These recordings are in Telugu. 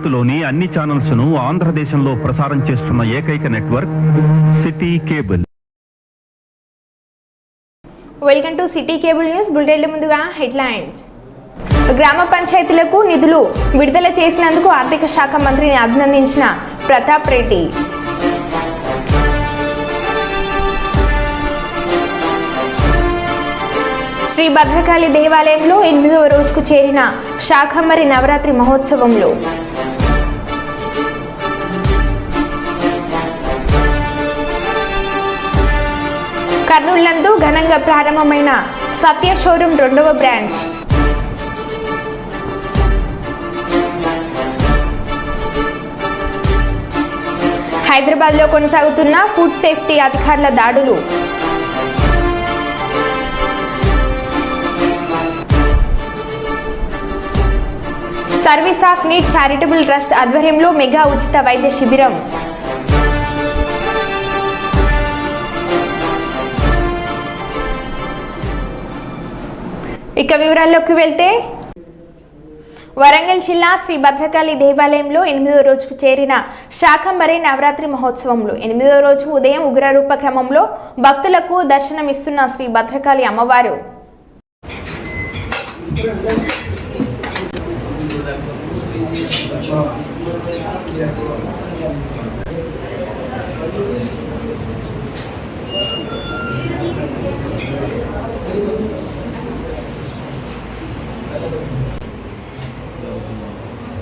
భారత్లోని అన్ని ఛానల్స్ ను ఆంధ్రదేశంలో ప్రసారం చేస్తున్న ఏకైక network city cable. Welcome to city cable news bulletin. ముందుగా హెడ్లైన్స్. గ్రామ పంచాయతీలకు నిధులు విడుదల చేసినందుకు ఆర్థిక శాఖ మంత్రిని అభినందించిన ప్రతాప్ రెడ్డి. శ్రీ భద్రకాళి దేవాలయంలో 8వ రోజుకు చేరిన శాకంబరి నవరాత్రి మహోత్సవంలో కర్నూలు ఘనంగా ప్రారంభమైన సత్య షోరూం 2వ బ్రాంచ్. హైదరాబాద్లో కొనసాగుతున్న ఫుడ్ సేఫ్టీ అధికారుల దాడులు. Service of need charitable trust ఆధ్వర్యంలో మెగా ఉచిత వైద్య శిబిరం. ఇక వివరాల్లోకి వెళ్తే, వరంగల్ జిల్లా శ్రీ భద్రకాళి దేవాలయంలో 8వ రోజుకు చేరిన శాకంబరి నవరాత్రి మహోత్సవంలో 8వ రోజు ఉదయం ఉగ్రరూప క్రమంలో భక్తులకు దర్శనమిస్తున్న శ్రీ భద్రకాళి అమ్మవారు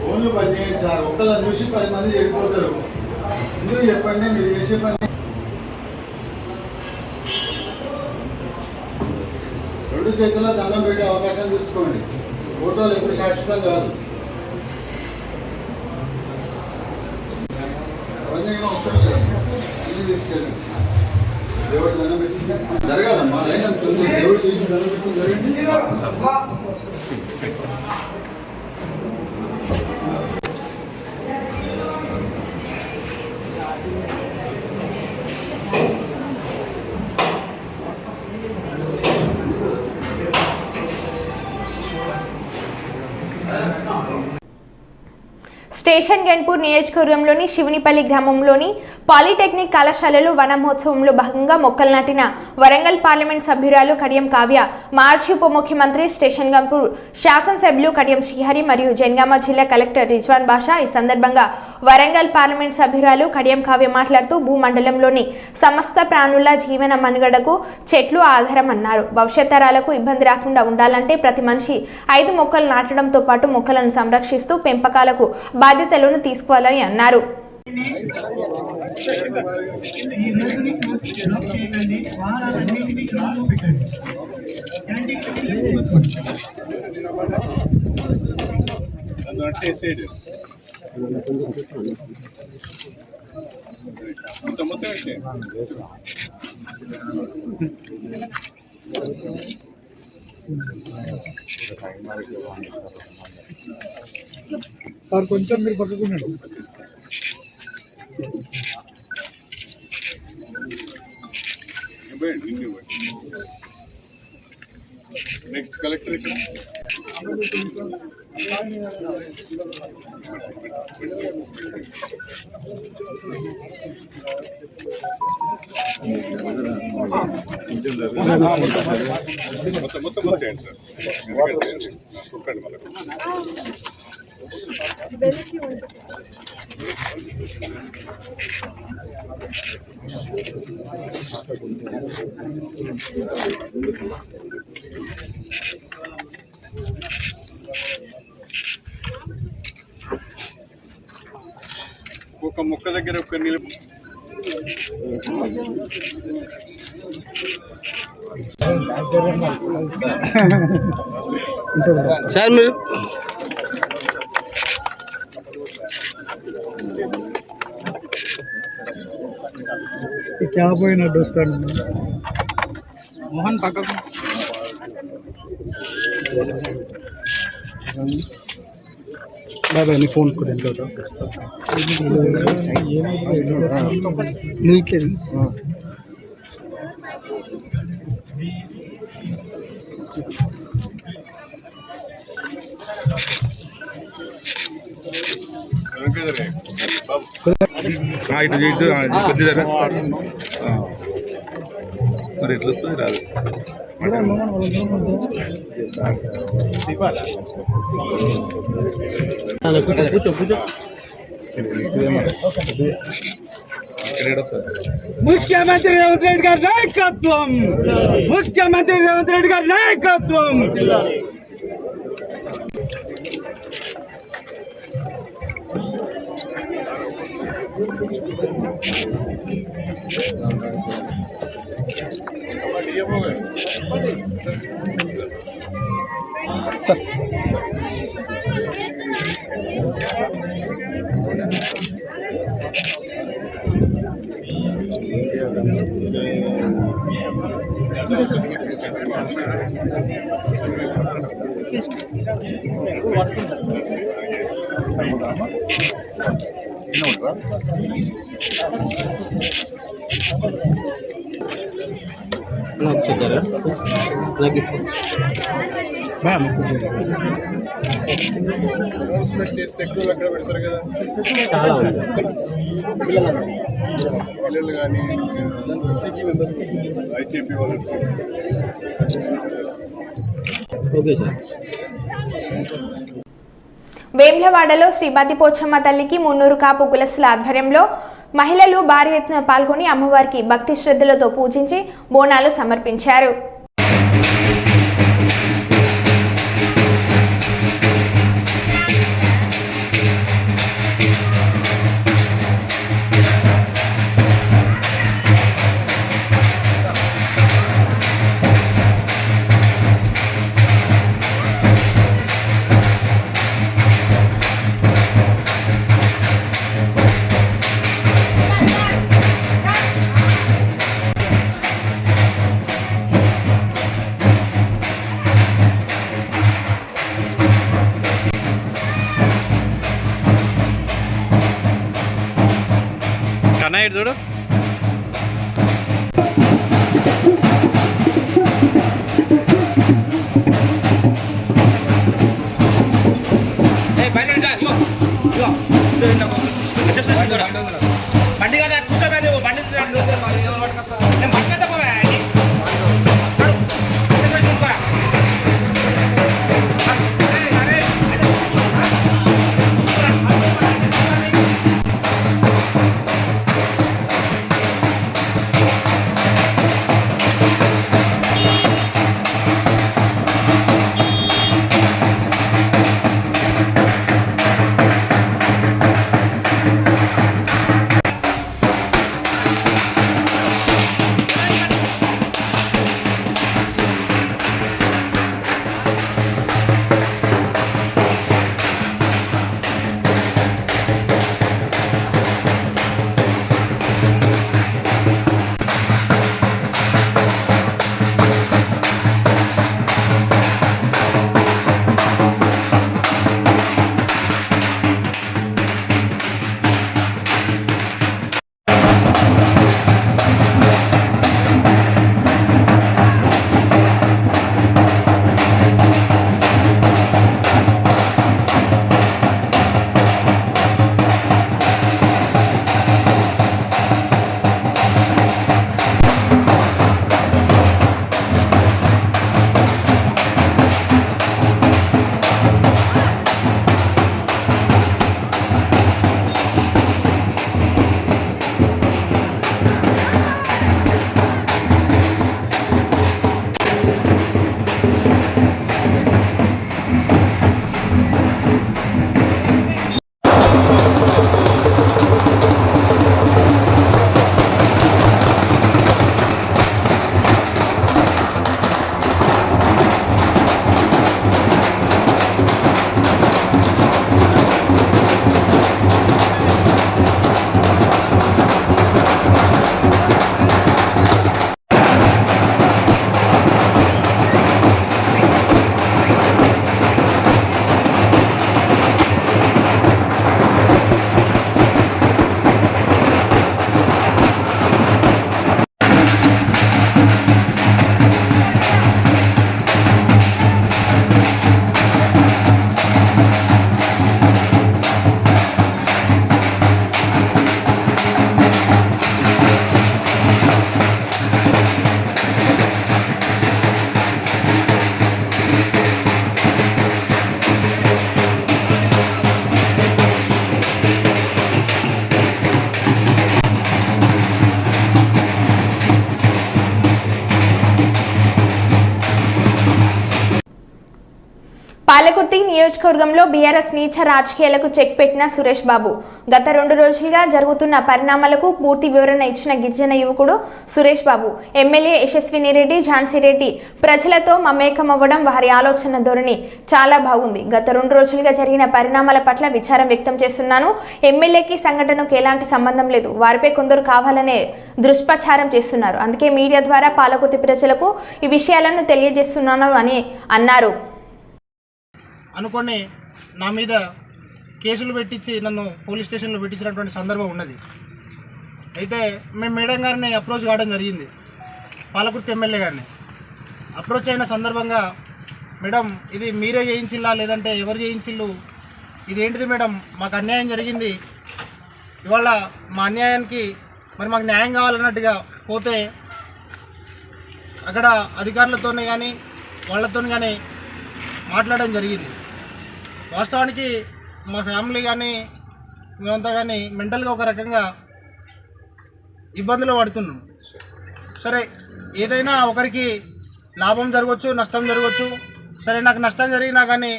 ఫోన్లు పని చేయండి సార్. ఒక్కలా చూసి 10 మంది వెళ్ళిపోతారు. ఎందుకు చెప్పండి, మీరు చేసే పని. 2 చేతుల్లో దండం పెట్టే అవకాశం చూసుకోండి. ఫోటోలు ఎప్పుడు శాశ్వతం కాదు. పని చేయడం అవసరం లేదు. అన్నీ తీసుకెళ్ళండి. దేవుడు దండం పెట్టి జరగాలమ్మా. లైన్ అంత ఉంది. దేవుడు తీసి దండం పెట్టి జరగండి. స్టేషన్ గన్పూర్ నియోజకవర్గంలోని శివునిపల్లి గ్రామంలోని పాలిటెక్నిక్ కళాశాలలో వన మహోత్సవంలో భాగంగా మొక్కలు నాటిన వరంగల్ పార్లమెంట్ సభ్యురాలు కడియం కావ్య, మాజీ ఉప ముఖ్యమంత్రి స్టేషన్ గన్పూర్ శాసనసభ్యులు కడియం శ్రీహరి మరియు జనగామ జిల్లా కలెక్టర్ రిజ్వాన్ బాషా. ఈ సందర్భంగా వరంగల్ పార్లమెంట్ సభ్యురాలు కడియం కావ్య మాట్లాడుతూ భూమండలంలోని సమస్త ప్రాణుల జీవన మనుగడకు చెట్లు ఆధారం అన్నారు. భవిష్యత్ తరాలకు ఇబ్బంది రాకుండా ఉండాలంటే ప్రతి మనిషి 5 మొక్కలు నాటడంతో పాటు మొక్కలను సంరక్షిస్తూ పెంపకాలకు బాధ్యతలను తీసుకోవాలని అన్నారు. సార్ కొంచెం మీరు పక్కకున్నాడు. నెక్స్ట్ కలెక్టర్ ఇక్కడ మొత్తం చేయండి సార్. కుక్కండి మళ్ళీ. ఒక మొక్క దగ్గర ఒక నిలుపు. సార్ మీరు क्या పోయినా దోస్తాను మోహన్ పక్కకు బాబా నీ ఫోన్ కూడా నువ్వు ఇట్లేదు. జరిగాయి బాబు ఇటు ఇటు కొద్దిగా మరి ఎట్లా వస్తుంది రాదు కూర్చో కూర్చో ముఖ్యమంత్రి రేవంత్ రెడ్డి గారి నాయకత్వం ముఖ్యమంత్రి రేవంత్ రెడ్డి గారి నాయకత్వం సార్ చేస్తే ఎక్కువ అక్కడ పెడతారు కదా పిల్లలు కానీ ఐకేపీ వాళ్ళు ఓకే సార్ వేమ్లవాడలో శ్రీమతి పోచమ్మ తల్లికి 300 కాపు కులస్తుల ఆధ్వర్యంలో మహిళలు భారీ ఎత్తున పాల్గొని అమ్మవారికి భక్తి శ్రద్ధలతో పూజించి బోనాలు సమర్పించారు. కన్నయ్య చూడు బండి కదా కూర్చోబెట్టి బండి పాలకుర్తి నియోజకవర్గంలో బీఆర్ఎస్ నీచ రాజకీయాలకు చెక్ పెట్టిన సురేష్ బాబు. గత 2 రోజులుగా జరుగుతున్న పరిణామాలకు పూర్తి వివరణ ఇచ్చిన గిరిజన యువకుడు సురేష్ బాబు. ఎమ్మెల్యే యశస్విని రెడ్డి, ఝాన్సీ రెడ్డి ప్రజలతో మమేకమవ్వడం వారి ఆలోచన ధోరణి చాలా బాగుంది. గత 2 రోజులుగా జరిగిన పరిణామాల పట్ల విచారం వ్యక్తం చేస్తున్నాను. ఎమ్మెల్యేకి సంఘటనకు ఎలాంటి సంబంధం లేదు. వారిపై కొందరు కావాలనే దుష్ప్రచారం చేస్తున్నారు. అందుకే మీడియా ద్వారా పాలకుర్తి ప్రజలకు ఈ విషయాలను తెలియజేస్తున్నాను అని అన్నారు. అనుకొని నా మీద కేసులు పెట్టించి నన్ను పోలీస్ స్టేషన్లో పెట్టించినటువంటి సందర్భం ఉన్నది. అయితే మేము మేడం గారిని అప్రోచ్ కావడం జరిగింది. పాలకుర్తి ఎమ్మెల్యే గారిని అప్రోచ్ అయిన సందర్భంగా, మేడం ఇది మీరే చేయించిల్లా లేదంటే ఎవరు చేయించిల్లు, ఇదేంటిది మేడం, మాకు అన్యాయం జరిగింది, ఇవాళ మా అన్యాయానికి మరి మాకు న్యాయం కావాలన్నట్టుగా పోతే అక్కడ అధికారులతోనే కానీ వాళ్ళతో కానీ మాట్లాడడం జరిగింది. వాస్తవానికి మా ఫ్యామిలీ కానీ మేమంతా కానీ మెంటల్గా ఒక రకంగా ఇబ్బందులు పడుతున్నాం. సరే, ఏదైనా ఒకరికి లాభం జరగవచ్చు, నష్టం జరగవచ్చు. సరే, నాకు నష్టం జరిగినా కానీ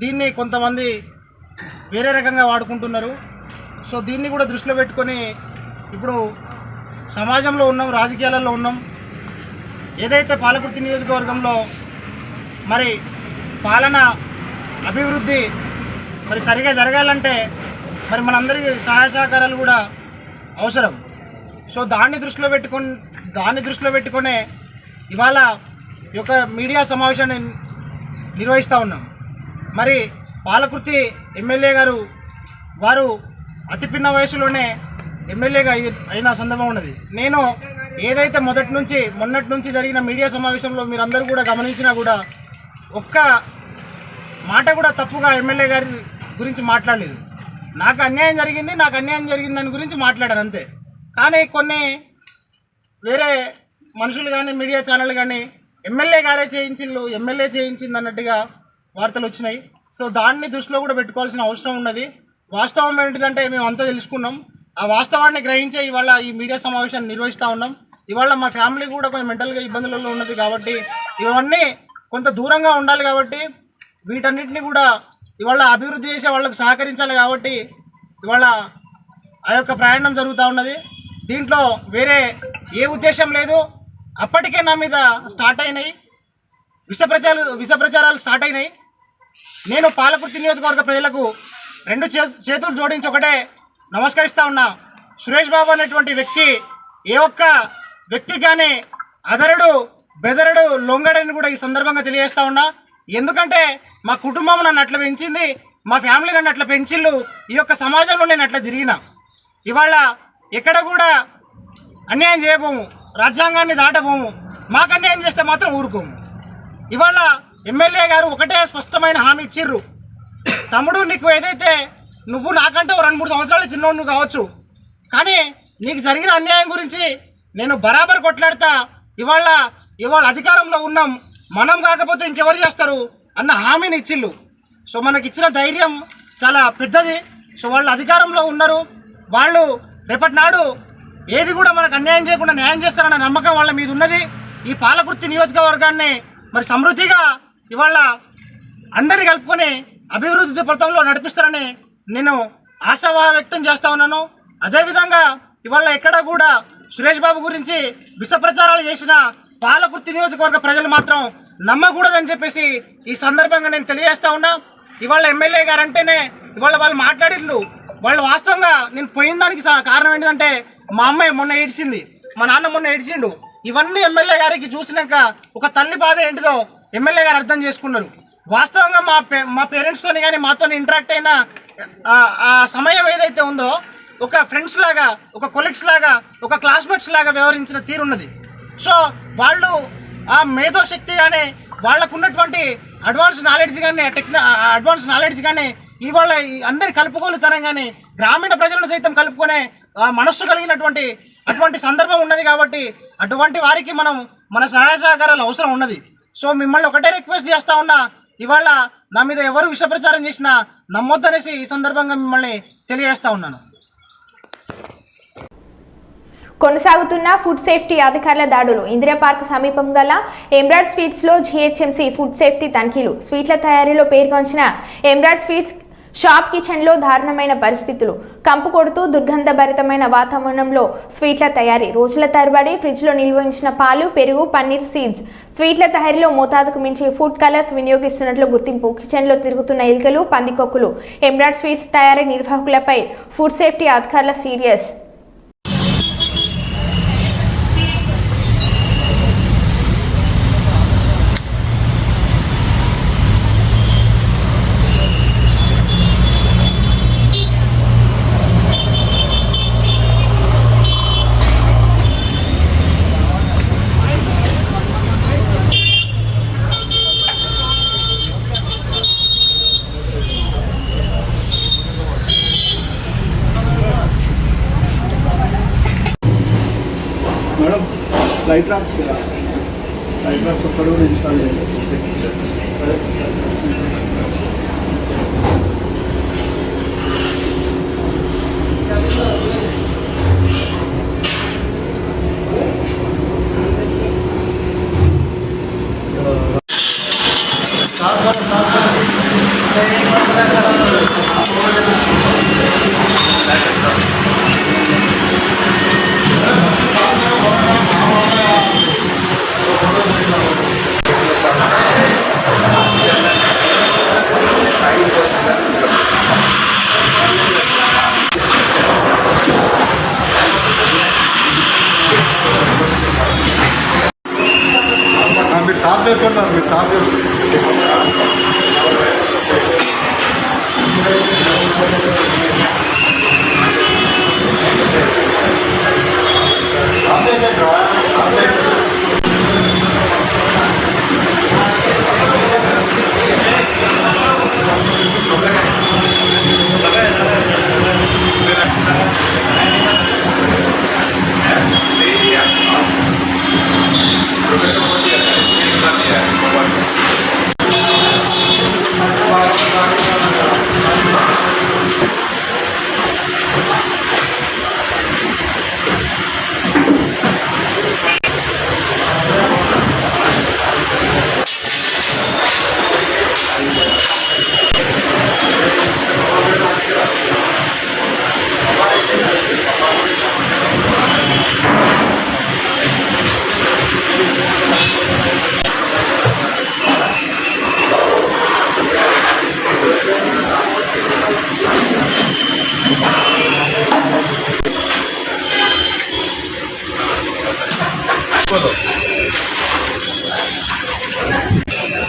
దీన్ని కొంతమంది వేరే రకంగా వాడుకుంటున్నారు. సో దీన్ని కూడా దృష్టిలో పెట్టుకొని ఇప్పుడు సమాజంలో ఉన్నాం, రాజకీయాలలో ఉన్నాం. ఏదైతే పాలకుర్తి నియోజకవర్గంలో మరి పాలన అభివృద్ధి మరి సరిగా జరగాలంటే మరి మనందరికీ సహాయ సహకారాలు కూడా అవసరం. సో దాన్ని దృష్టిలో పెట్టుకునే ఇవాళ ఈ యొక్క మీడియా సమావేశాన్ని నిర్వహిస్తూ ఉన్నాం. మరి పాలకుర్తి ఎమ్మెల్యే గారు వారు అతి పిన్న వయసులోనే ఎమ్మెల్యేగా అయిన సందర్భం ఉన్నది. నేను ఏదైతే మొన్నటి నుంచి జరిగిన మీడియా సమావేశంలో మీరందరూ కూడా గమనించినా కూడా ఒక్క మాట కూడా తప్పుగా ఎమ్మెల్యే గారి గురించి మాట్లాడలేదు. నాకు అన్యాయం జరిగింది దాని గురించి మాట్లాడాను అంతే. కానీ కొన్ని వేరే మనుషులు కానీ మీడియా ఛానల్ కానీ ఎమ్మెల్యే గారే ఎమ్మెల్యే చేయించింది అన్నట్టుగా వార్తలు వచ్చినాయి. సో దాన్ని దృష్టిలో కూడా పెట్టుకోవాల్సిన అవసరం ఉన్నది. వాస్తవం ఏంటిదంటే మేము అంతా తెలుసుకున్నాం. ఆ వాస్తవాన్ని గ్రహించే ఇవాళ ఈ మీడియా సమావేశాన్ని నిర్వహిస్తూ ఉన్నాం. ఇవాళ మా ఫ్యామిలీ కూడా కొంచెం మెంటల్గా ఇబ్బందులలో ఉన్నది కాబట్టి ఇవన్నీ కొంత దూరంగా ఉండాలి. కాబట్టి వీటన్నిటిని కూడా ఇవాళ అభివృద్ధి చేసే వాళ్ళకు సహకరించాలి. కాబట్టి ఇవాళ ఆ యొక్క ప్రయాణం జరుగుతూ ఉన్నది. దీంట్లో వేరే ఏ ఉద్దేశం లేదు. అప్పటికే నా మీద స్టార్ట్ అయినాయి విష ప్రచారాలు స్టార్ట్ అయినాయి. నేను పాలకుర్తి నియోజకవర్గ ప్రజలకు 2 చేతులు జోడించి ఒకటే నమస్కరిస్తూ ఉన్నా. సురేష్ బాబు అనేటువంటి వ్యక్తి ఏ ఒక్క వ్యక్తి కానీ అదరుడు, బెదరుడు, లొంగడని కూడా ఈ సందర్భంగా తెలియజేస్తూ ఉన్నా. ఎందుకంటే మా కుటుంబం నన్ను అట్లా పెంచింది, మా ఫ్యామిలీ నన్ను అట్లా పెంచిళ్ళు, ఈ యొక్క సమాజంలో నేను అట్లా తిరిగిన. ఇవాళ ఎక్కడ కూడా అన్యాయం చేయబోము, రాజ్యాంగాన్ని దాటబోము, మాకు అన్యాయం చేస్తే మాత్రం ఊరుకోము. ఇవాళ ఎమ్మెల్యే గారు ఒకటే స్పష్టమైన హామీ ఇచ్చిర్రు. తమ్ముడు, నీకు ఏదైతే నువ్వు నాకంటే 2-3 సంవత్సరాలు చిన్నోడు కావచ్చు, కానీ నీకు జరిగిన అన్యాయం గురించి నేను బరాబర్ కొట్లాడతా. ఇవాళ అధికారంలో ఉన్నాం, మనం కాకపోతే ఇంకెవరు చేస్తారు అన్న హామీని ఇచ్చిళ్ళు. సో మనకి ఇచ్చిన ధైర్యం చాలా పెద్దది. సో వాళ్ళు అధికారంలో ఉన్నారు. వాళ్ళు రేపటి నాడు ఏది కూడా మనకు అన్యాయం చేయకుండా న్యాయం చేస్తారన్న నమ్మకం వాళ్ళ మీద ఉన్నది. ఈ పాలకుర్తి నియోజకవర్గాన్ని మరి సమృద్ధిగా ఇవాళ అందరినీ కలుపుకొని అభివృద్ధి పథంలో నడిపిస్తారని నేను ఆశాభావం వ్యక్తం చేస్తూ ఉన్నాను. అదేవిధంగా ఇవాళ ఎక్కడ కూడా సురేష్ బాబు గురించి విష ప్రచారాలు చేసిన పాలకుర్తి నియోజకవర్గ ప్రజలు మాత్రం నమ్మకూడదని చెప్పేసి ఈ సందర్భంగా నేను తెలియజేస్తూ ఉన్నా. ఇవాళ ఎమ్మెల్యే గారు అంటేనే ఇవాళ వాళ్ళు మాట్లాడిళ్ళు. వాళ్ళు వాస్తవంగా నేను పోయిన దానికి కారణం ఏంటంటే మా అమ్మాయి మొన్న ఏడ్చింది, మా నాన్న మొన్న ఏడ్చిండు. ఇవన్నీ ఎమ్మెల్యే గారికి చూసినాక ఒక తల్లి బాధ ఏంటిదో ఎమ్మెల్యే గారు అర్థం చేసుకున్నారు. వాస్తవంగా మా పేరెంట్స్తోని కానీ మాతో ఇంటరాక్ట్ అయిన ఆ సమయం ఏదైతే ఉందో ఒక ఫ్రెండ్స్ లాగా, ఒక కొలీగ్స్ లాగా, ఒక క్లాస్మేట్స్ లాగా వ్యవహరించిన తీరున్నది. సో వాళ్ళు ఆ మేధోశక్తి కానీ వాళ్ళకు ఉన్నటువంటి అడ్వాన్స్ నాలెడ్జ్ కానీ ఇవాళ అందరి కలుపుకోలుతనం కానీ గ్రామీణ ప్రజలను సైతం కలుపుకునే మనస్సు కలిగినటువంటి అటువంటి సందర్భం ఉన్నది. కాబట్టి అటువంటి వారికి మన సహాయ సహకారాలు అవసరం ఉన్నది. సో మిమ్మల్ని ఒకటే రిక్వెస్ట్ చేస్తూ ఉన్నా, ఇవాళ నా మీద ఎవరు విష ప్రచారం చేసినా నమ్మొద్దనేసి ఈ సందర్భంగా మిమ్మల్ని తెలియజేస్తూ ఉన్నాను. కొనసాగుతున్న ఫుడ్ సేఫ్టీ అధికారుల దాడులు. ఇందిరా పార్క్ సమీపం గల ఎమ్రాడ్ స్వీట్స్ లో జీహెచ్ఎంసీ ఫుడ్ సేఫ్టీ తనిఖీలు. స్వీట్ల తయారీలో పేర్కొంచిన ఎమ్రాడ్ స్వీట్స్ షాప్ కిచెన్ లో దారుణమైన పరిస్థితులు. కంపు కొడుతూ దుర్గంధభరితమైన వాతావరణంలో స్వీట్ల తయారీ. రోజుల తరబడి ఫ్రిడ్జ్ లో నిల్వ ఉంచిన పాలు, పెరుగు, పన్నీర్ సీడ్స్. స్వీట్ల తయారీలో మోతాదుకు మించి ఫుడ్ కలర్స్ వినియోగిస్తున్నట్లు గుర్తింపు. కిచెన్ లో తిరుగుతున్న ఎలుకలు, పందికొక్కులు. ఎమ్రాడ్ స్వీట్స్ తయారీ నిర్వాహకులపై ఫుడ్ సేఫ్టీ అధికారుల సీరియస్. మేడం లైట్ డ్రాప్స్ ఒక్కడ కూడా ఇన్స్టాల్ చేయాలి. మీరు సాఫ్ చేసుకుంటారు, మీరు సాఫ్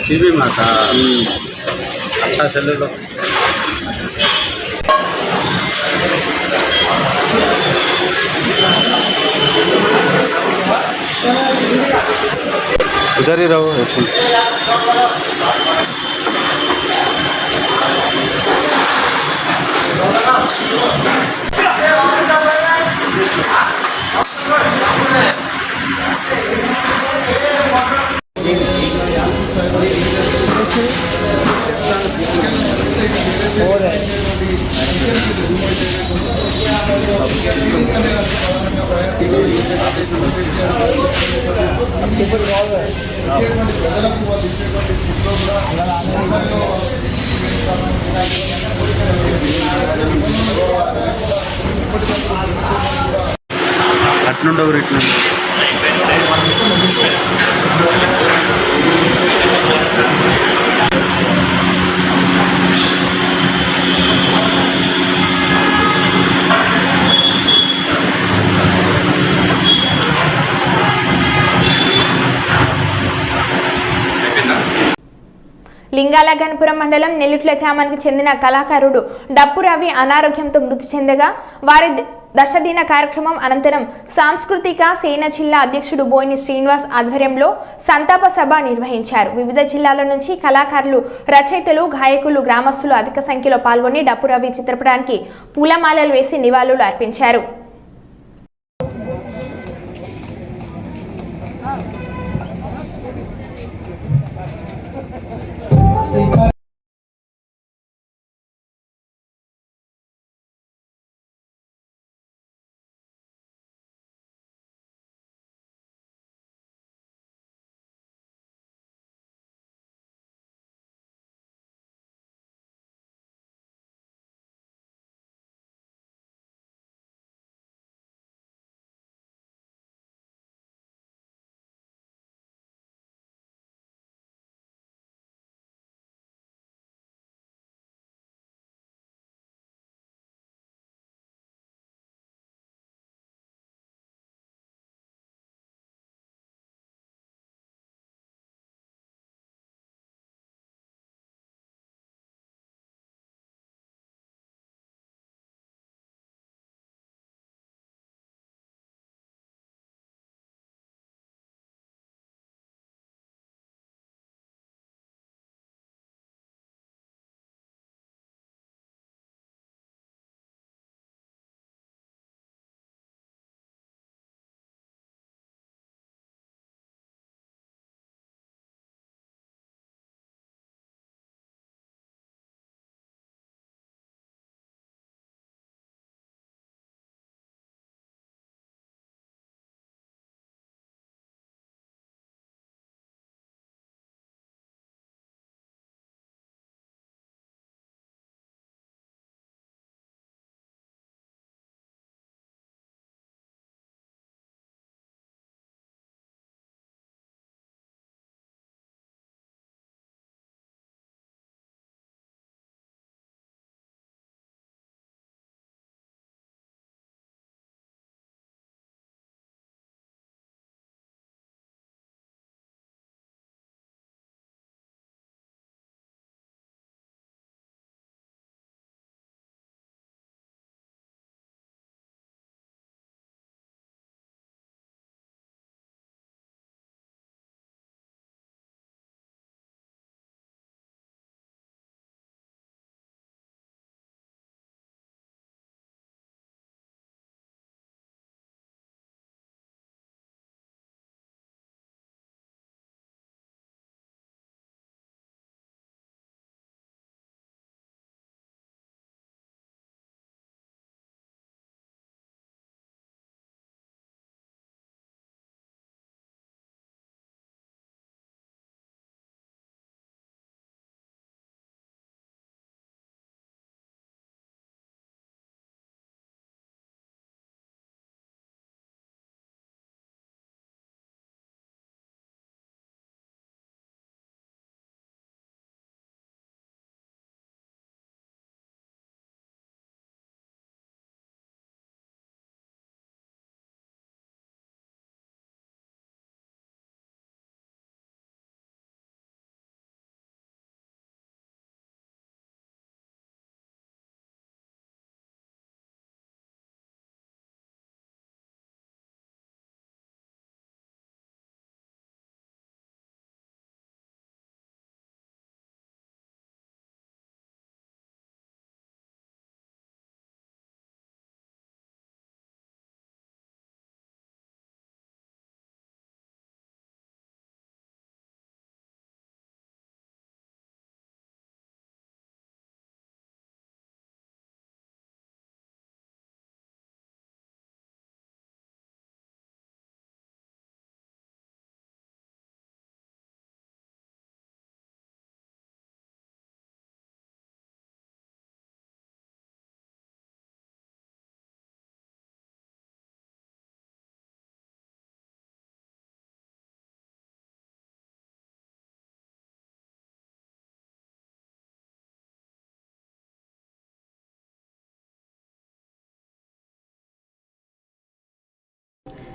जीबी माता अच्छा चले लो। इधर ही रहो ऐसे। అట్నుండవు ఇట్లా లింగాల గణపురం మండలం నెల్లుట్ల గ్రామానికి చెందిన కళాకారుడు డప్పు రవి అనారోగ్యంతో మృతి చెందగా వారి దశదిన కార్యక్రమం అనంతరం సాంస్కృతిక సేన జిల్లా అధ్యక్షుడు బోయిని శ్రీనివాస్ ఆధ్వర్యంలో సంతాప సభ నిర్వహించారు. వివిధ జిల్లాల నుంచి కళాకారులు, రచయితలు, గాయకులు, గ్రామస్తులు అధిక సంఖ్యలో పాల్గొని డప్పు రవి చిత్రపటానికి పూలమాలలు వేసి నివాళులు అర్పించారు.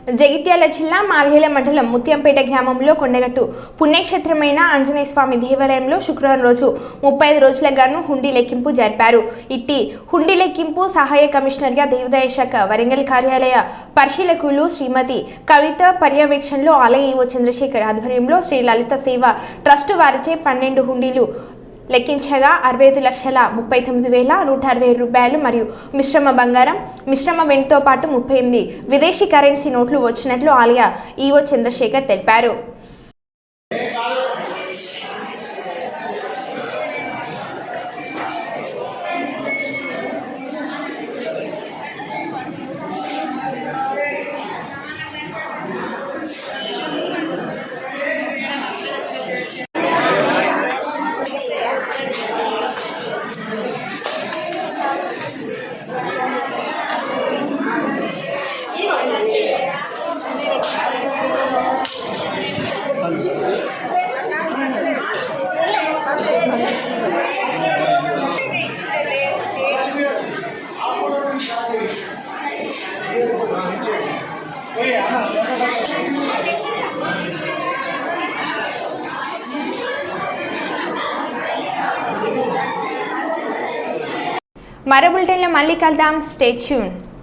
జగిత్యాల జిల్లా మాల్హేల మండలం ముత్యంపేట గ్రామంలో కొండగట్టు పుణ్యక్షేత్రమైన ఆంజనేయ స్వామి దేవాలయంలో శుక్రవారం రోజు 35 రోజుల గాను హుండీ లెక్కింపు జరిపారు. ఇట్టి హుండీ లెక్కింపు సహాయ కమిషనర్గా దేవాదాయ శాఖ వరంగల్ కార్యాలయ పరిశీలకులు శ్రీమతి కవిత పర్యవేక్షణలో ఆలయ ఈవో చంద్రశేఖర్ ఆధ్వర్యంలో శ్రీ లలిత సేవ ట్రస్ట్ వారిచే 12 హుండీలు లెక్కించగా 65,39,160 రూపాయలు మరియు మిశ్రమ బంగారం, మిశ్రమ వెండితో పాటు 38 విదేశీ కరెన్సీ నోట్లు వచ్చినట్లు ఆలయ ఈవో చంద్రశేఖర్ తెలిపారు. మరో బులెటిన్లో మళ్ళీ కలుద్దాం. Stay tune.